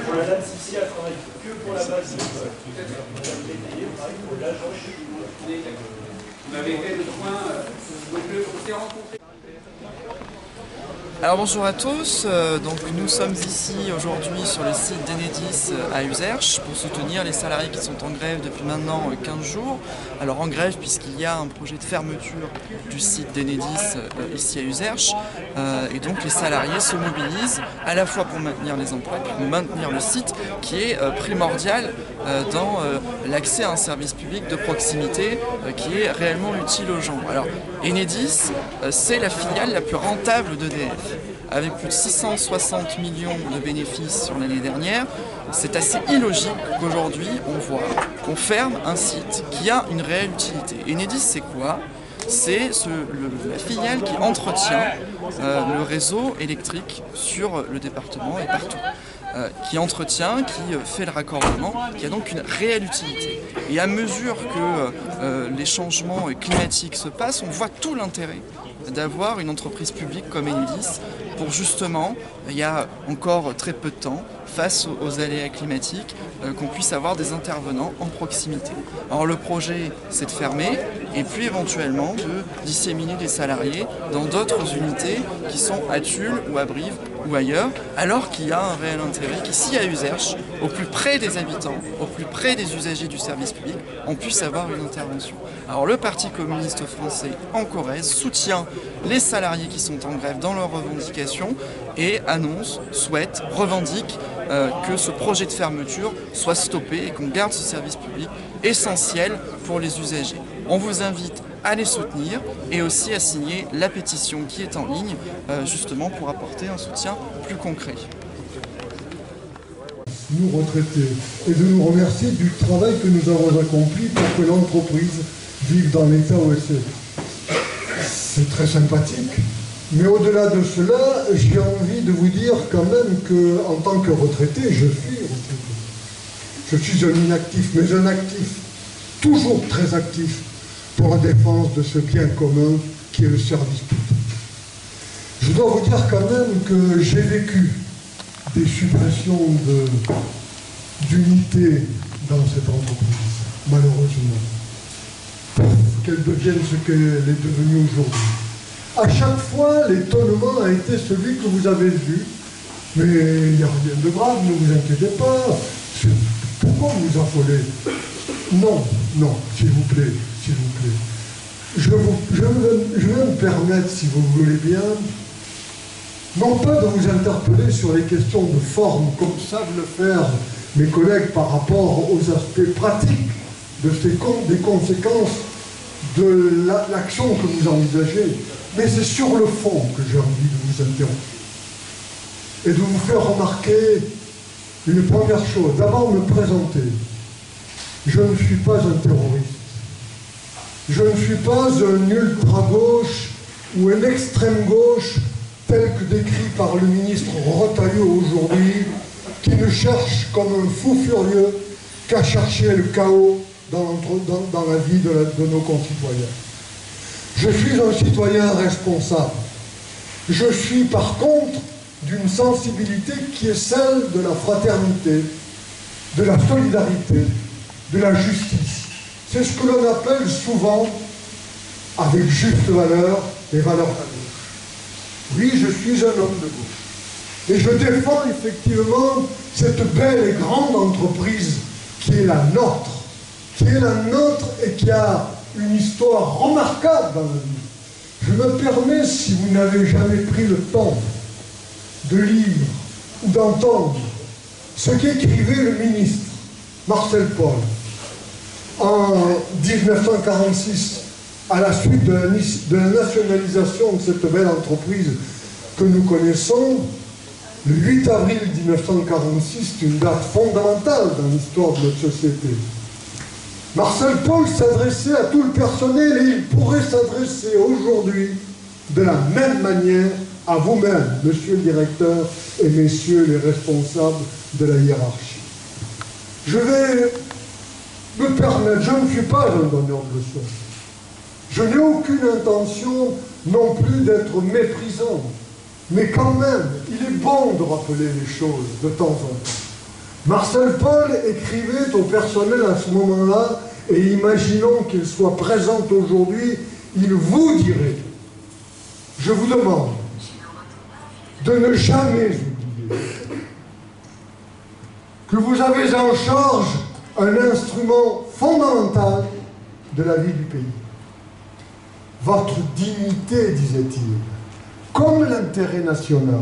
Madame Sissi a travaillé que pour la base. Vous m'avez fait le point, donc on s'est rencontrés. Alors bonjour à tous, donc nous sommes ici aujourd'hui sur le site d'Enedis à Uzerche pour soutenir les salariés qui sont en grève depuis maintenant 15 jours. Alors en grève puisqu'il y a un projet de fermeture du site d'Enedis ici à Uzerche et donc les salariés se mobilisent à la fois pour maintenir les emplois et pour maintenir le site qui est primordial dans l'accès à un service public de proximité qui est réellement utile aux gens. Alors Enedis, c'est la filiale la plus rentable d'EDF. Avec plus de 660 millions de bénéfices sur l'année dernière, c'est assez illogique qu'aujourd'hui on voit qu'on ferme un site qui a une réelle utilité. Enedis, c'est quoi? C'est la filiale qui entretient le réseau électrique sur le département et partout. Qui entretient, qui fait le raccordement, qui a donc une réelle utilité. Et à mesure que les changements climatiques se passent, on voit tout l'intérêt d'avoir une entreprise publique comme Enedis pour justement, il y a encore très peu de temps, face aux aléas climatiques, qu'on puisse avoir des intervenants en proximité. Alors le projet, c'est de fermer et puis éventuellement de disséminer des salariés dans d'autres unités qui sont à Tulle ou à Brive ou ailleurs, alors qu'il y a un réel intérêt qu'ici à Uzerche, au plus près des habitants, au plus près des usagers du service public, on puisse avoir une intervention. Alors le Parti communiste français en Corrèze soutient les salariés qui sont en grève dans leurs revendications et annonce, souhaite, revendique que ce projet de fermeture soit stoppé et qu'on garde ce service public essentiel pour les usagers. On vous invite à les soutenir et aussi à signer la pétition qui est en ligne justement pour apporter un soutien plus concret. Nous retraités et de nous remercier du travail que nous avons accompli pour que l'entreprise vive dans l'état où elle est. C'est très sympathique, mais au-delà de cela, j'ai envie de vous dire quand même qu'en tant que retraité, je suis un inactif, mais un actif, toujours très actif, pour la défense de ce bien commun qui est le service public. Je dois vous dire quand même que j'ai vécu des suppressions d'unités dans cette entreprise, malheureusement, pour qu'elle devienne ce qu'elle est devenue aujourd'hui. À chaque fois, l'étonnement a été celui que vous avez vu, mais il n'y a rien de grave, ne vous inquiétez pas. Pourquoi vous affolez? Non, non, s'il vous plaît, s'il vous plaît. Je vais me permettre, si vous voulez bien, non pas de vous interpeller sur les questions de forme, comme savent le faire mes collègues par rapport aux aspects pratiques des conséquences de l'action que vous envisagez, mais c'est sur le fond que j'ai envie de vous interroger et de vous faire remarquer une première chose. D'abord, me présenter. Je ne suis pas un terroriste. Je ne suis pas un ultra-gauche ou un extrême-gauche tel que décrit par le ministre Retailleau aujourd'hui, qui ne cherche comme un fou furieux qu'à chercher le chaos dans la vie de nos concitoyens. Je suis un citoyen responsable. Je suis par contre d'une sensibilité qui est celle de la fraternité, de la solidarité, de la justice. C'est ce que l'on appelle souvent, avec juste valeur, les valeurs de la gauche. Oui, je suis un homme de gauche. Et je défends effectivement cette belle et grande entreprise qui est la nôtre, et qui a une histoire remarquable dans la vie. Je me permets, si vous n'avez jamais pris le temps de lire ou d'entendre ce qu'écrivait le ministre Marcel Paul en 1946, à la suite de la nationalisation de cette belle entreprise que nous connaissons, le 8 avril 1946, c'est une date fondamentale dans l'histoire de notre société. Marcel Paul s'adressait à tout le personnel et il pourrait s'adresser aujourd'hui de la même manière à vous-même, monsieur le directeur et messieurs les responsables de la hiérarchie. Je vais me permettre, je ne suis pas un donneur de leçons. Je n'ai aucune intention non plus d'être méprisant. Mais quand même, il est bon de rappeler les choses de temps en temps. Marcel Paul écrivait au personnel à ce moment-là, et imaginons qu'il soit présent aujourd'hui, il vous dirait, je vous demande de ne jamais oublier que vous avez en charge un instrument fondamental de la vie du pays. Votre dignité, disait-il, comme l'intérêt national,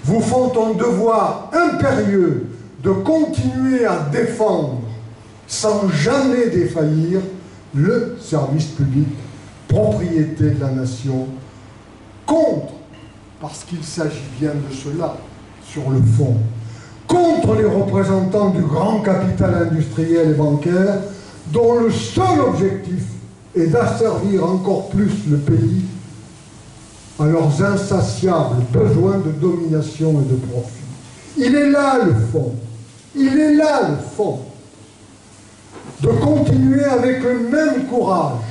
vous font un devoir impérieux de continuer à défendre, sans jamais défaillir, le service public, propriété de la nation, contre, parce qu'il s'agit bien de cela, sur le fond, contre les représentants du grand capital industriel et bancaire, dont le seul objectif est d'asservir encore plus le pays à leurs insatiables besoins de domination et de profit. Il est là le fond. Il est là le fond. De continuer avec le même courage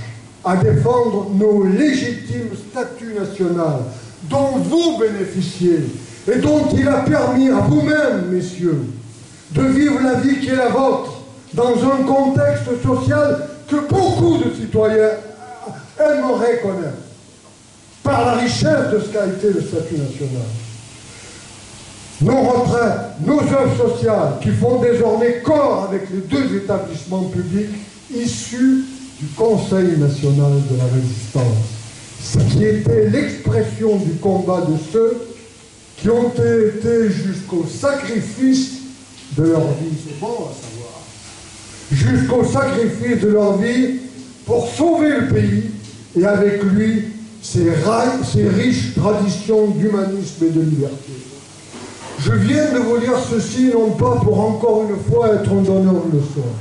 à défendre nos légitimes statuts nationaux dont vous bénéficiez et dont il a permis à vous-même, messieurs, de vivre la vie qui est la vôtre dans un contexte social que beaucoup de citoyens aimeraient connaître par la richesse de ce qu'a été le statut national. Nos retraites, nos œuvres sociales qui font désormais corps avec les deux établissements publics issus du Conseil national de la résistance, ce qui était l'expression du combat de ceux qui ont été jusqu'au sacrifice de leur vie, c'est bon à savoir, jusqu'au sacrifice de leur vie pour sauver le pays et avec lui ses riches traditions d'humanisme et de liberté. Je viens de vous lire ceci, non pas pour encore une fois être un donneur de leçons,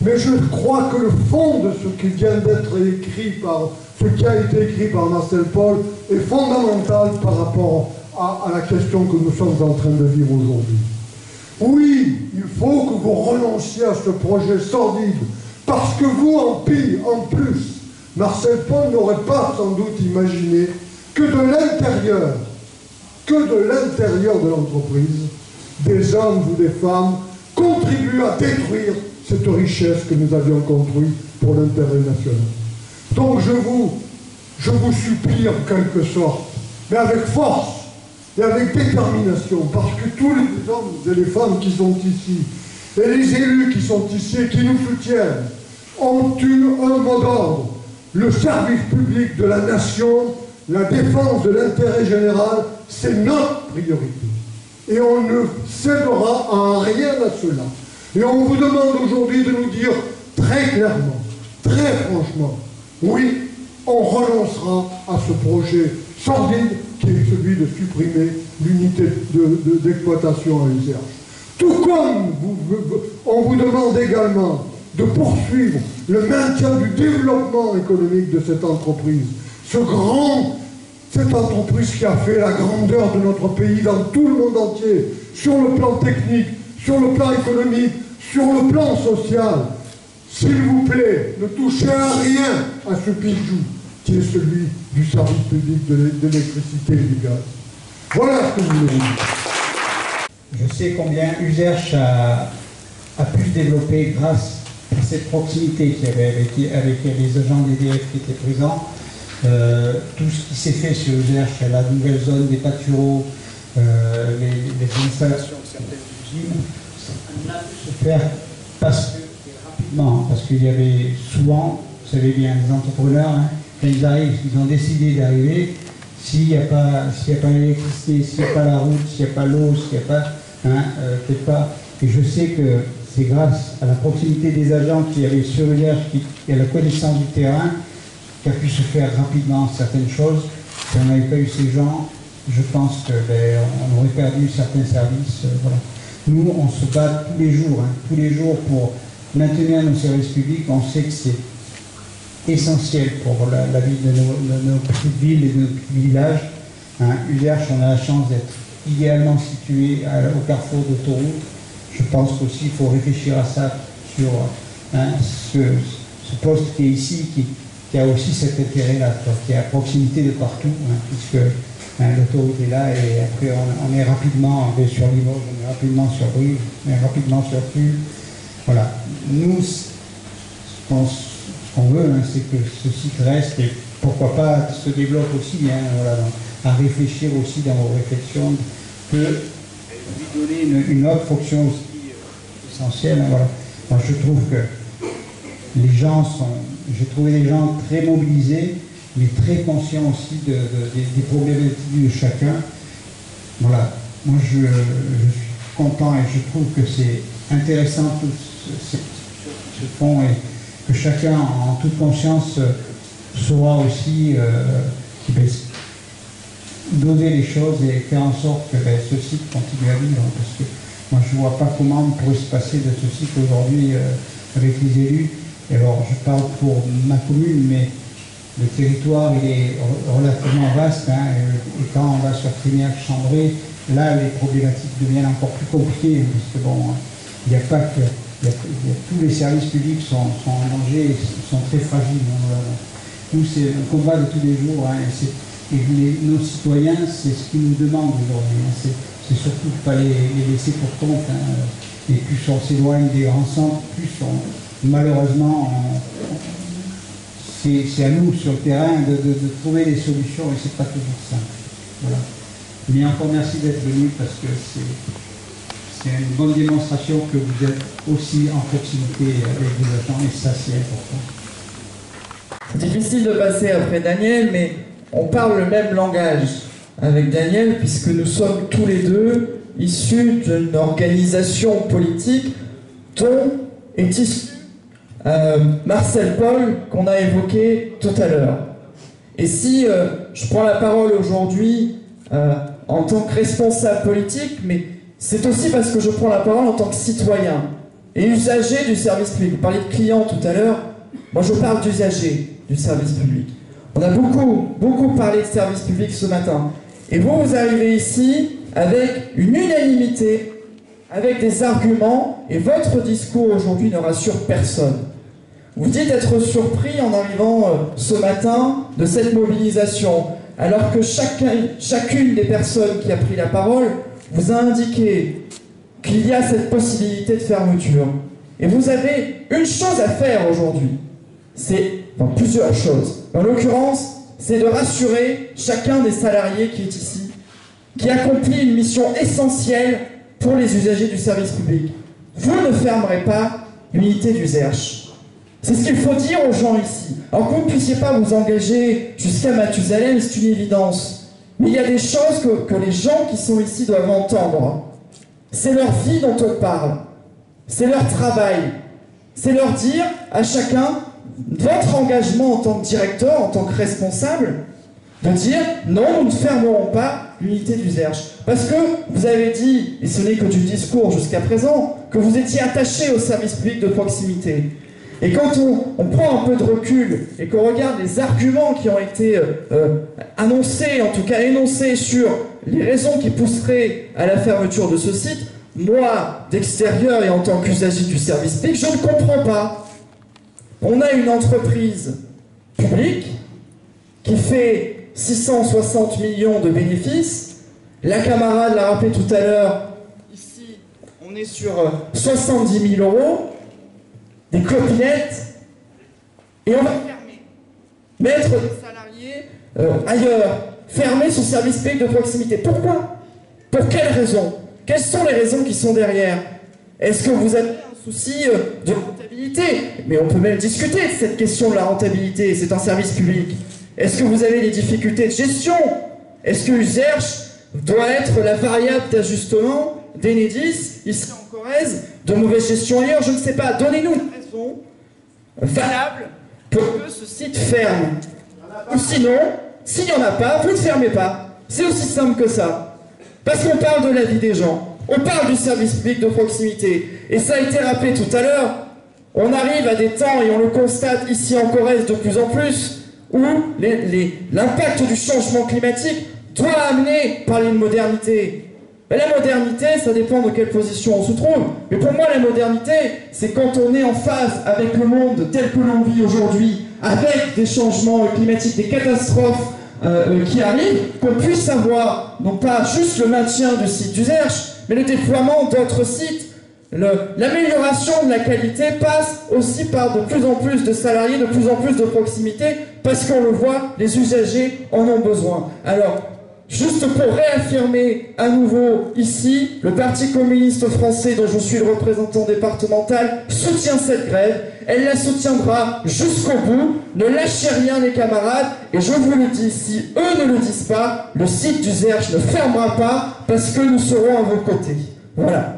mais je crois que le fond de ce qui vient d'être écrit par, ce qui a été écrit par Marcel Paul est fondamental par rapport à la question que nous sommes en train de vivre aujourd'hui. Oui, il faut que vous renonciez à ce projet sordide, parce que vous, en plus, Marcel Paul n'aurait pas sans doute imaginé que de l'intérieur de l'entreprise, des hommes ou des femmes contribuent à détruire cette richesse que nous avions construite pour l'intérêt national. Donc je vous supplie en quelque sorte, mais avec force et avec détermination, parce que tous les hommes et les femmes qui sont ici, et les élus qui sont ici et qui nous soutiennent, ont un mot d'ordre: le service public de la nation, la défense de l'intérêt général, c'est notre priorité. Et on ne cédera en rien à cela. Et on vous demande aujourd'hui de nous dire très clairement, très franchement, oui, on renoncera à ce projet sordide qui est celui de supprimer l'unité d'exploitation à Uzerche. Tout comme on vous demande également de poursuivre le maintien du développement économique de cette entreprise. Cette entreprise qui a fait la grandeur de notre pays dans tout le monde entier, sur le plan technique, sur le plan économique, sur le plan social. S'il vous plaît, ne touchez à rien à ce bijou qui est celui du service public de l'électricité et du gaz. Voilà ce que je voulais dire. Je sais combien Uzerche a pu se développer grâce à cette proximité qu'il y avait avec les agents d'EDF qui étaient présents. Tout ce qui s'est fait sur Uzerche, la nouvelle zone des pâtureaux, les installations de certaines usines, ça a pu se faire rapidement, parce qu'il y avait souvent, vous savez bien, les entrepreneurs, hein, quand ils arrivent, ils ont décidé d'arriver, s'il n'y a pas l'électricité, s'il n'y a pas la route, s'il n'y a pas l'eau, s'il n'y a pas, peut-être pas. Et je sais que c'est grâce à la proximité des agents qui avaient sur Uzerche et à la connaissance du terrain qu'a pu se faire rapidement certaines choses. Si on n'avait pas eu ces gens, je pense qu'on aurait perdu certains services. Voilà. Nous, on se bat tous les jours pour maintenir nos services publics, on sait que c'est essentiel pour la vie de nos petites villes et de nos petits villages. Hein, Uzerche, on a la chance d'être idéalement situé au carrefour d'autoroute. Je pense qu'aussi il faut réfléchir à ça sur ce poste qui est ici, qui a aussi cet intérêt-là, qui est à proximité de partout, puisque l'autoroute est là et après on est rapidement sur Limoges, on est rapidement sur Brive, on est rapidement sur Tulle. Voilà. Nous, ce qu'on veut, c'est que ce site reste et pourquoi pas se développe aussi, voilà, à réfléchir aussi dans vos réflexions, que lui donner une autre fonction aussi essentielle. Voilà. Moi, je trouve que les gens j'ai trouvé des gens très mobilisés, mais très conscients aussi des problématiques de chacun. Voilà. Moi, je suis content et je trouve que c'est intéressant tout ce qui se font et que chacun, en toute conscience, saura aussi doser les choses et faire en sorte que ce site continue à vivre. Parce que moi, je ne vois pas comment on pourrait se passer de ce site aujourd'hui avec les élus. Et alors, je parle pour ma commune, mais le territoire il est relativement vaste. Et quand on va sur Crimiac-Chambray, là, les problématiques deviennent encore plus compliquées. Parce que bon, il n'y a pas que... tous les services publics sont en danger, sont très fragiles. Voilà. Nous, c'est un combat de tous les jours. Nos citoyens, c'est ce qu'ils nous demandent aujourd'hui. C'est surtout de ne pas les laisser pour compte. Et plus on s'éloigne des grands centres, plus malheureusement, c'est à nous sur le terrain de trouver des solutions et c'est pas toujours simple. Voilà. Mais encore merci d'être venu parce que c'est une bonne démonstration que vous êtes aussi en proximité avec les agents et ça c'est important. C'est difficile de passer après Daniel, mais on parle le même langage avec Daniel puisque nous sommes tous les deux issus d'une organisation politique dont est issu Marcel Paul qu'on a évoqué tout à l'heure. Et si je prends la parole aujourd'hui en tant que responsable politique, mais c'est aussi parce que je prends la parole en tant que citoyen et usager du service public. Vous parliez de clients tout à l'heure, moi je parle d'usager du service public. On a beaucoup parlé de service public ce matin. Et vous arrivez ici avec une unanimité, avec des arguments, et votre discours aujourd'hui ne rassure personne. Vous dites être surpris en arrivant ce matin de cette mobilisation, alors que chacune des personnes qui a pris la parole vous a indiqué qu'il y a cette possibilité de fermeture. Et vous avez une chose à faire aujourd'hui. C'est plusieurs choses. En l'occurrence, c'est de rassurer chacun des salariés qui est ici, qui accomplit une mission essentielle pour les usagers du service public. Vous ne fermerez pas l'unité d'Uzerche. C'est ce qu'il faut dire aux gens ici. Alors que vous ne puissiez pas vous engager jusqu'à Mathusalem, c'est une évidence. Mais il y a des choses que les gens qui sont ici doivent entendre. C'est leur vie dont on parle. C'est leur travail. C'est leur dire à chacun votre engagement en tant que directeur, en tant que responsable, de dire non, nous ne fermerons pas l'unité d'Uzerche. Parce que vous avez dit, et ce n'est que du discours jusqu'à présent, que vous étiez attaché au service public de proximité. Et quand on prend un peu de recul et qu'on regarde les arguments qui ont été annoncés, en tout cas énoncés sur les raisons qui pousseraient à la fermeture de ce site, moi, d'extérieur et en tant qu'usager du service public, je ne comprends pas. On a une entreprise publique qui fait 660 millions de bénéfices. La camarade l'a rappelé tout à l'heure. Ici, on est sur 70 000 €. Des clopinettes, et on va fermer. Mettre des salariés ailleurs. Fermer son service public de proximité. Pourquoi? Pour quelles raisons? Quelles sont les raisons qui sont derrière? Est-ce que vous avez un souci de rentabilité? Mais on peut même discuter de cette question de la rentabilité, c'est un service public. Est-ce que vous avez des difficultés de gestion? Est-ce que Uzerche doit être la variable d'ajustement d'Enedis, ici en Corrèze, de mauvaise gestion ailleurs? Je ne sais pas. Donnez-nous une raison valable pour que ce site ferme. Ou sinon, s'il n'y en a pas, vous ne fermez pas. C'est aussi simple que ça. Parce qu'on parle de la vie des gens. On parle du service public de proximité. Et ça a été rappelé tout à l'heure, On arrive à des temps, et on le constate ici en Corrèze de plus en plus, où l'impact du changement climatique doit amener parler de modernité. Mais la modernité, ça dépend de quelle position on se trouve. Mais pour moi, la modernité, c'est quand on est en phase avec le monde tel que l'on vit aujourd'hui, avec des changements climatiques, des catastrophes qui arrivent, qu'on puisse avoir, non pas juste le maintien du site d'Uzerche, mais le déploiement d'autres sites. L'amélioration de la qualité passe aussi par de plus en plus de salariés, de plus en plus de proximité, parce qu'on le voit, les usagers en ont besoin. Alors, juste pour réaffirmer à nouveau ici, le Parti communiste français, dont je suis le représentant départemental, soutient cette grève. Elle la soutiendra jusqu'au bout. Ne lâchez rien les camarades. Et je vous le dis, si eux ne le disent pas, le site d'Uzerche ne fermera pas parce que nous serons à vos côtés. Voilà.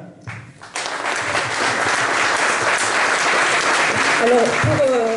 Alors,